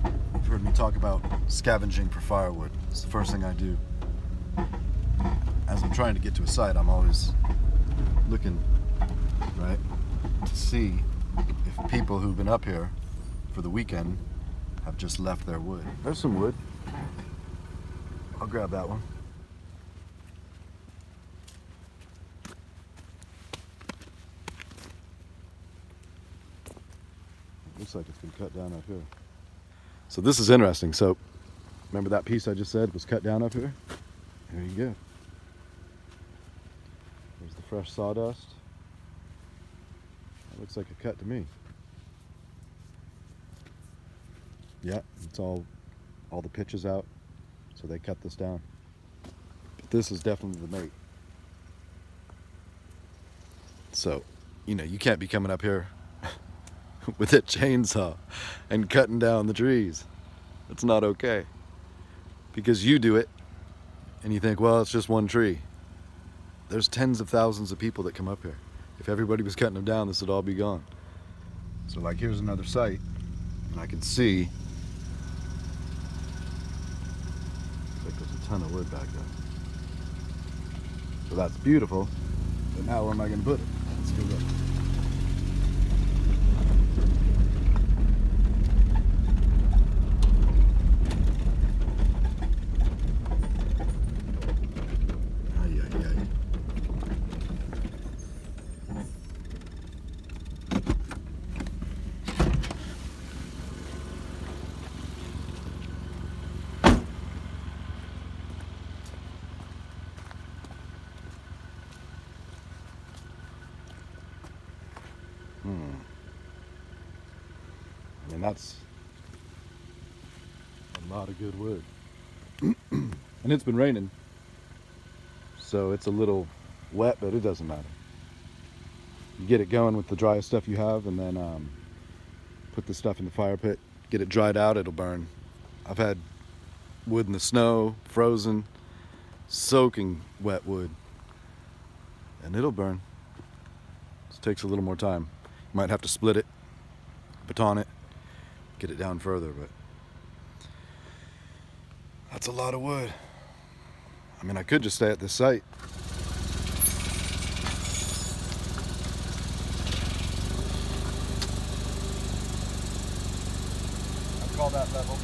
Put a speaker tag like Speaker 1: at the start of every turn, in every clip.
Speaker 1: You've heard me talk about scavenging for firewood. It's the first thing I do. As I'm trying to get to a site, I'm always looking, right, to see if people who've been up here for the weekend have just left their wood. There's some wood. I'll grab that one. Looks like it's been cut down up here. So this is interesting. So remember that piece I just said was cut down up here? There you go. There's the fresh sawdust. That looks like a cut to me. Yeah, it's all the pitch is out, so they cut this down. But this is definitely the mate. So, you know, you can't be coming up here with a chainsaw and cutting down the trees. It's not okay. Because you do it and you think, well, it's just one tree. There's tens of thousands of people that come up here. If everybody was cutting them down, this would all be gone. So like here's another site, and I can see looks like there's a ton of wood back there. So that's beautiful. But now where am I gonna put it? Let's go look. And that's a lot of good wood. And it's been raining, so it's a little wet, but it doesn't matter. You get it going with the driest stuff you have, and then put the stuff in the fire pit, get it dried out, it'll burn. I've had wood in the snow, frozen, soaking wet wood, and it'll burn. It takes a little more time. You might have to split it, baton it, get it down further, but that's a lot of wood. I mean, I could just stay at this site. I'd call that level.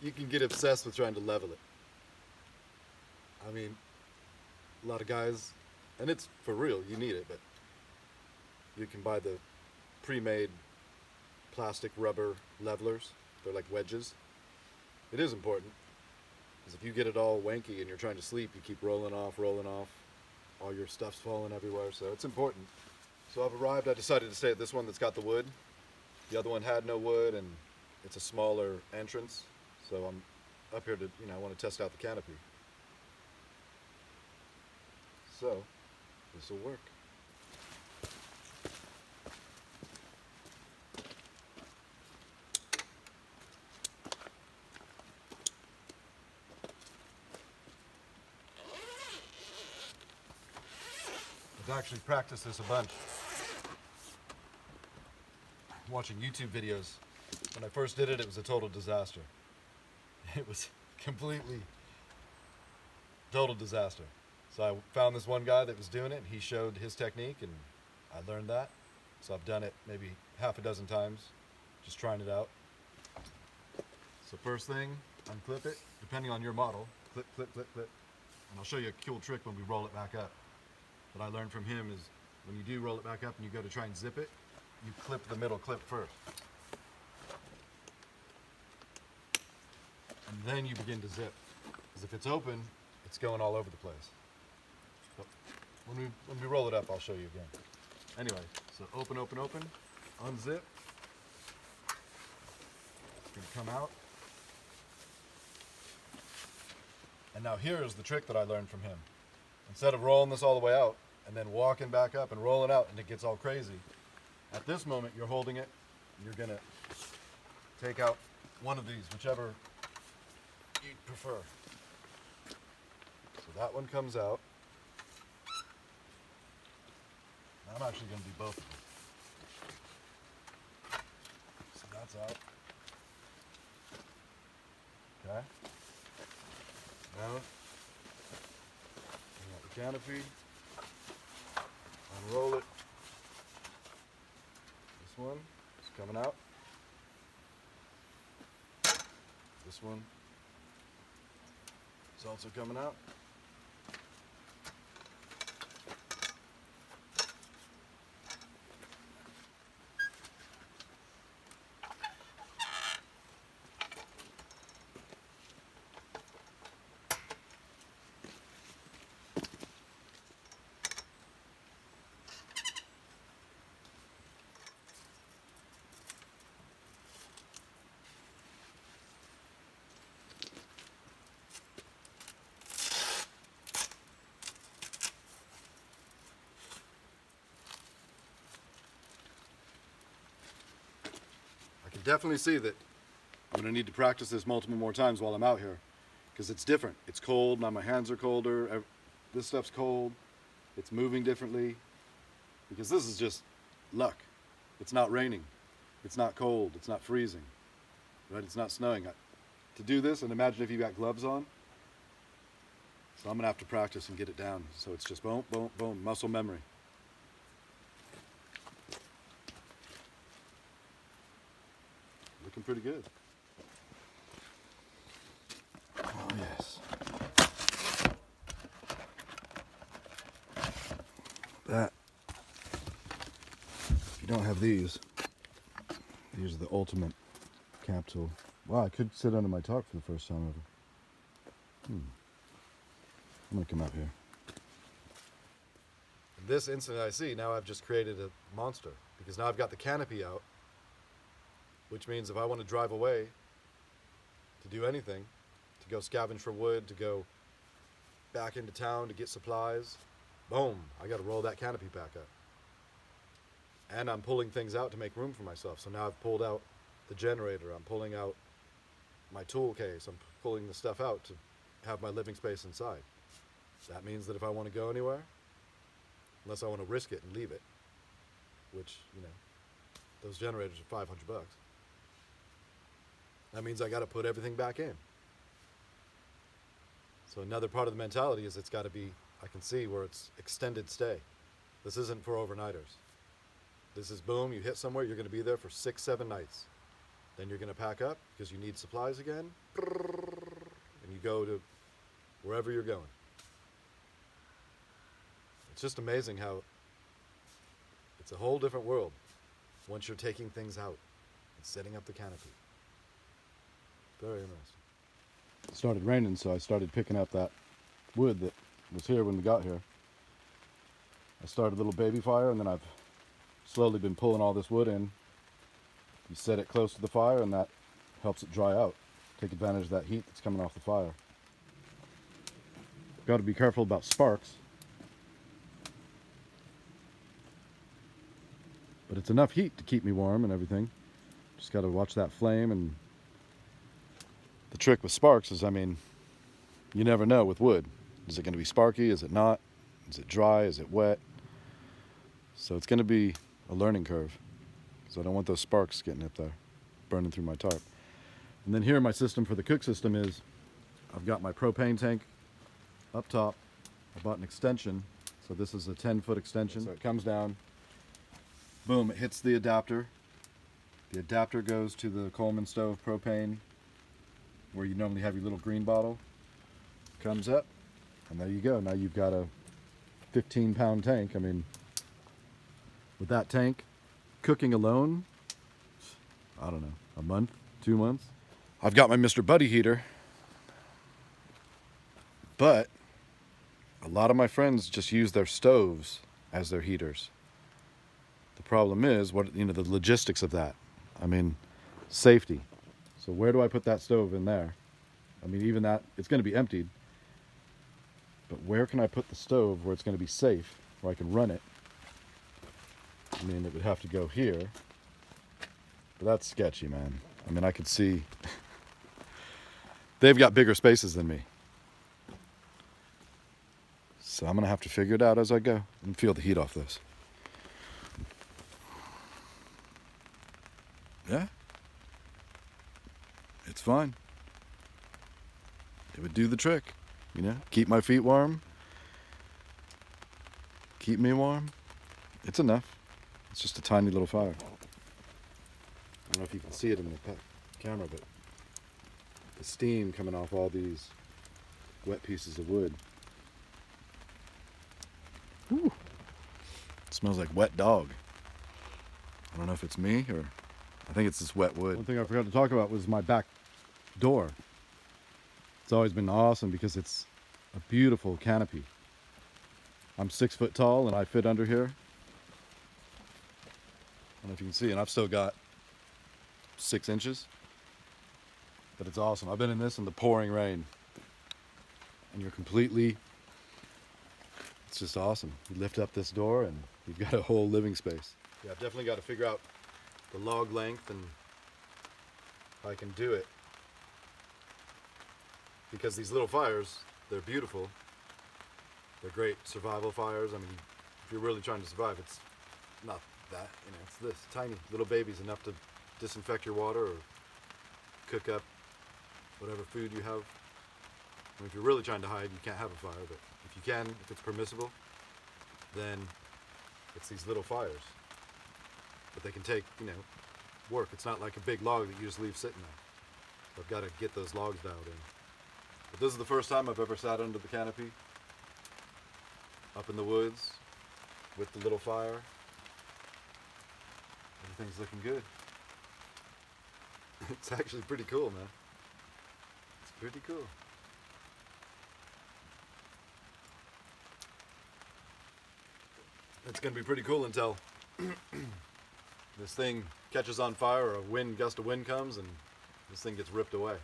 Speaker 1: You can get obsessed with trying to level it. I mean, a lot of guys, and it's for real, you need it, but you can buy the pre-made plastic rubber levelers. They're like wedges. It is important, because if you get it all wanky and you're trying to sleep, you keep rolling off, all your stuff's falling everywhere, so it's important. So I've arrived, I decided to stay at this one that's got the wood. The other one had no wood, and it's a smaller entrance, so I'm up here to, I want to test out the canopy. So, this will work. I've actually practiced this a bunch. Watching YouTube videos. When I first did it, it was a total disaster. It was completely total disaster. So I found this one guy that was doing it, and he showed his technique, and I learned that. So I've done it maybe half a dozen times, just trying it out. So first thing, unclip it, depending on your model. Clip, clip, clip, clip. And I'll show you a cool trick when we roll it back up. What I learned from him is when you do roll it back up and you go to try and zip it, you clip the middle clip first. And then you begin to zip. Because if it's open, it's going all over the place. But when we roll it up, I'll show you again. Anyway, so open, open, open, unzip. It's gonna come out. And now here's the trick that I learned from him. Instead of rolling this all the way out and then walking back up and rolling out and it gets all crazy, at this moment you're holding it, and you're gonna take out one of these, whichever you prefer. So that one comes out. I'm actually going to do both of them. So that's out. Okay. Now, we got the canopy. Unroll it. This one is coming out. This one is also coming out. Definitely see that I'm going to need to practice this multiple more times while I'm out here, because it's different. It's cold, now my hands are colder, this stuff's cold, it's moving differently, because this is just luck. It's not raining, it's not cold, it's not freezing, right? It's not snowing. To do this, and imagine if you got gloves on, so I'm going to have to practice and get it down, so it's just boom, boom, boom, muscle memory. Looking pretty good. Oh yes. That, if you don't have these are the ultimate capsule. Wow, I could sit under my tarp for the first time ever. I'm gonna come out here. In this instant I see, now I've just created a monster, because now I've got the canopy out, which means if I want to drive away to do anything, to go scavenge for wood, to go back into town to get supplies, boom, I got to roll that canopy back up. And I'm pulling things out to make room for myself. So now I've pulled out the generator, I'm pulling out my tool case, I'm pulling the stuff out to have my living space inside. That means that if I want to go anywhere, unless I want to risk it and leave it, which, you know, those generators are $500. That means I got to put everything back in. So another part of the mentality is it's got to be, I can see where it's extended stay. This isn't for overnighters. This is boom, you hit somewhere, you're going to be there for 6-7 nights. Then you're going to pack up because you need supplies again, and you go to wherever you're going. It's just amazing how it's a whole different world once you're taking things out and setting up the canopy. Very interesting. It started raining, so I started picking up that wood that was here when we got here. I started a little baby fire, and then I've slowly been pulling all this wood in. You set it close to the fire, and that helps it dry out. Take advantage of that heat that's coming off the fire. Got to be careful about sparks. But it's enough heat to keep me warm and everything. Just got to watch that flame. And the trick with sparks is, I mean, you never know with wood. Is it going to be sparky? Is it not? Is it dry? Is it wet? So it's going to be a learning curve, because I don't want those sparks getting up there, burning through my tarp. And then here my system for the cook system is, I've got my propane tank up top. I bought an extension. So this is a 10-foot extension. So it comes down, boom, it hits the adapter. The adapter goes to the Coleman stove propane, where you normally have your little green bottle. Comes up, and there you go. Now you've got a 15-pound tank. I mean, with that tank, cooking alone, I don't know, a month, 2 months. I've got my Mr. Buddy heater, but a lot of my friends just use their stoves as their heaters. The problem is, the logistics of that. I mean, safety. So where do I put that stove in there? I mean, even that, it's going to be emptied. But where can I put the stove where it's going to be safe, where I can run it? I mean, it would have to go here. But that's sketchy, man. I mean, I could see they've got bigger spaces than me. So I'm going to have to figure it out as I go and feel the heat off this. Yeah, it's fine. It would do the trick, you know, keep my feet warm, keep me warm. It's enough. It's just a tiny little fire. I don't know if you can see it in the camera, but the steam coming off all these wet pieces of wood. Whew. It smells like wet dog. I don't know if it's me or I think it's this wet wood. One thing I forgot to talk about was my back door. It's always been awesome because it's a beautiful canopy. I'm 6 foot tall and I fit under here. I don't know if you can see, and I've still got 6 inches. But it's awesome. I've been in this in the pouring rain. And you're completely, it's just awesome. You lift up this door and you've got a whole living space. Yeah, I've definitely got to figure out the log length and how I can do it. Because these little fires, they're beautiful. They're great survival fires. I mean, if you're really trying to survive, it's not that, you know, it's this tiny little baby's enough to disinfect your water or cook up whatever food you have. I mean, if you're really trying to hide, you can't have a fire, but if you can, if it's permissible, then it's these little fires. But they can take, you know, work. It's not like a big log that you just leave sitting there. So I've got to get those logs dialed in. But this is the first time I've ever sat under the canopy, up in the woods, with the little fire. Everything's looking good. It's actually pretty cool, man. It's pretty cool. It's going to be pretty cool until this thing catches on fire or a gust of wind comes and this thing gets ripped away.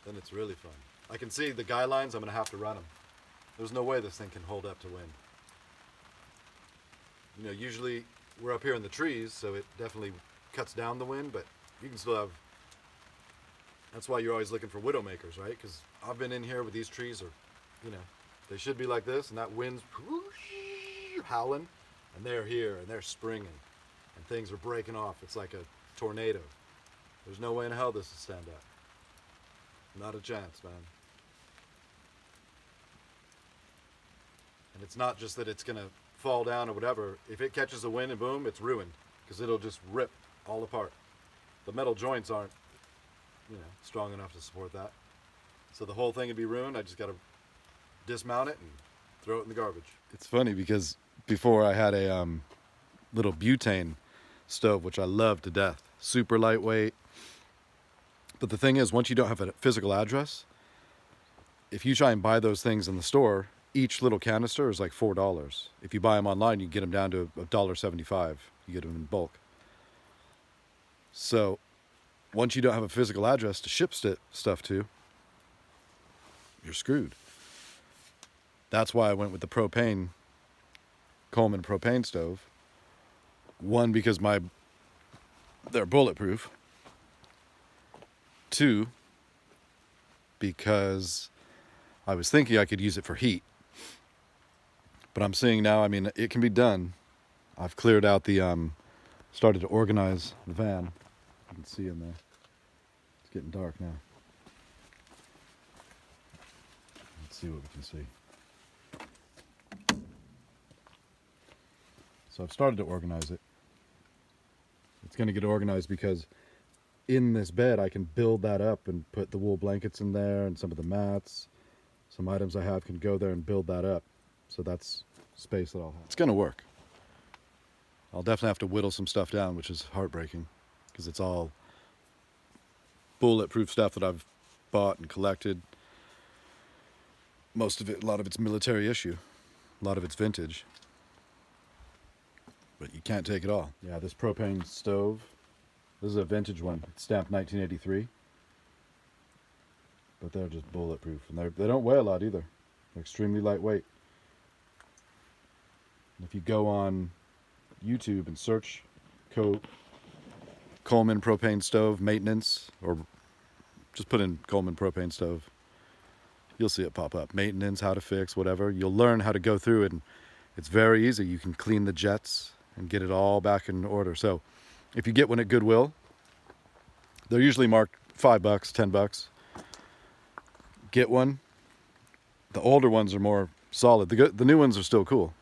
Speaker 1: Then it's really fun. I can see the guy lines, I'm going to have to run them. There's no way this thing can hold up to wind. You know, usually we're up here in the trees, so it definitely cuts down the wind, but you can still have, that's why you're always looking for widowmakers, right? Because I've been in here with these trees, or, you know, they should be like this, and that wind's whoosh, howling, and they're here, and they're springing, and things are breaking off. It's like a tornado. There's no way in hell this will stand up. Not a chance, man. And it's not just that it's going to fall down or whatever. If it catches the wind and boom, it's ruined, because it'll just rip all apart. The metal joints aren't, you know, strong enough to support that. So the whole thing would be ruined. I just got to dismount it and throw it in the garbage. It's funny because before I had a little butane stove, which I love to death. Super lightweight. But the thing is, once you don't have a physical address, if you try and buy those things in the store, each little canister is like $4. If you buy them online, you get them down to $1.75. You get them in bulk. So once you don't have a physical address to ship stuff to, you're screwed. That's why I went with the propane, Coleman propane stove. One, because they're bulletproof. Two, because I was thinking I could use it for heat. But I'm seeing now, I mean, it can be done. I've cleared out started to organize the van. You can see in there. It's getting dark now. Let's see what we can see. So I've started to organize it. It's going to get organized because in this bed I can build that up and put the wool blankets in there and some of the mats. Some items I have can go there and build that up. So that's space that I'll have. It's going to work. I'll definitely have to whittle some stuff down, which is heartbreaking because it's all bulletproof stuff that I've bought and collected. Most of it, a lot of it's military issue. A lot of it's vintage. But you can't take it all. Yeah, this propane stove, this is a vintage one. It's stamped 1983. But they're just bulletproof. And they don't weigh a lot either. They're extremely lightweight. And if you go on YouTube and search Coleman propane stove maintenance, or just put in Coleman propane stove, you'll see it pop up. Maintenance, how to fix, whatever. You'll learn how to go through it, and it's very easy. You can clean the jets. and get it all back in order. So if you get one at Goodwill, they're usually marked $5, $10. Get one. The older ones are more solid. The new ones are still cool,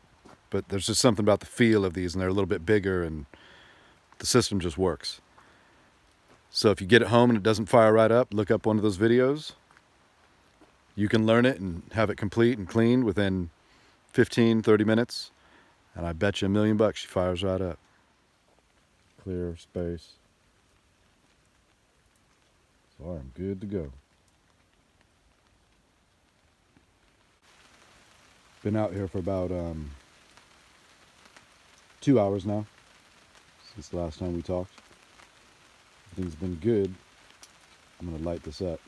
Speaker 1: but there's just something about the feel of these, and they're a little bit bigger, and the system just works. So if you get it home and it doesn't fire right up, look up one of those videos. You can learn it and have it complete and clean within 15, 30 minutes. And I bet you $1 million she fires right up. Clear space. So I'm good to go. Been out here for about 2 hours now, since the last time we talked. Everything's been good. I'm going to light this up.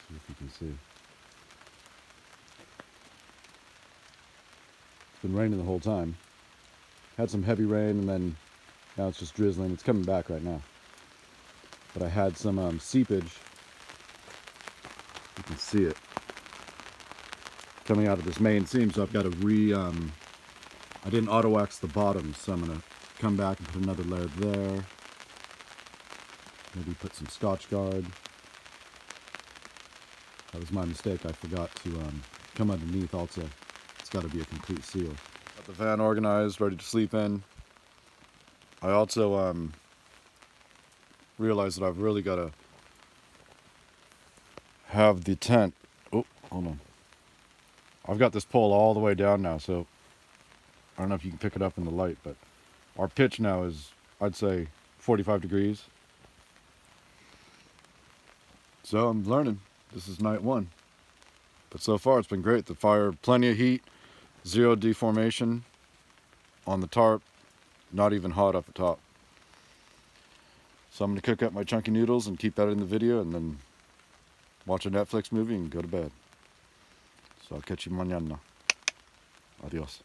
Speaker 1: See if you can see. It's been raining the whole time. Had some heavy rain, and then now it's just drizzling. It's coming back right now. But I had some seepage. You can see it coming out of this main seam, so I've got to I didn't auto wax the bottom, so I'm going to come back and put another layer there. Maybe put some Scotch Guard. That was my mistake. I forgot to come underneath also. It's got to be a complete seal. Got the van organized, ready to sleep in. I also realized that I've really got to have the tent. Oh, hold on. I've got this pole all the way down now, so I don't know if you can pick it up in the light, but our pitch now is, I'd say, 45 degrees. So I'm learning. This is night 1. But so far it's been great. The fire, plenty of heat, 0 deformation on the tarp, not even hot up the top. So I'm going to cook up my chunky noodles and keep that in the video, and then watch a Netflix movie and go to bed. So I'll catch you mañana. Adios.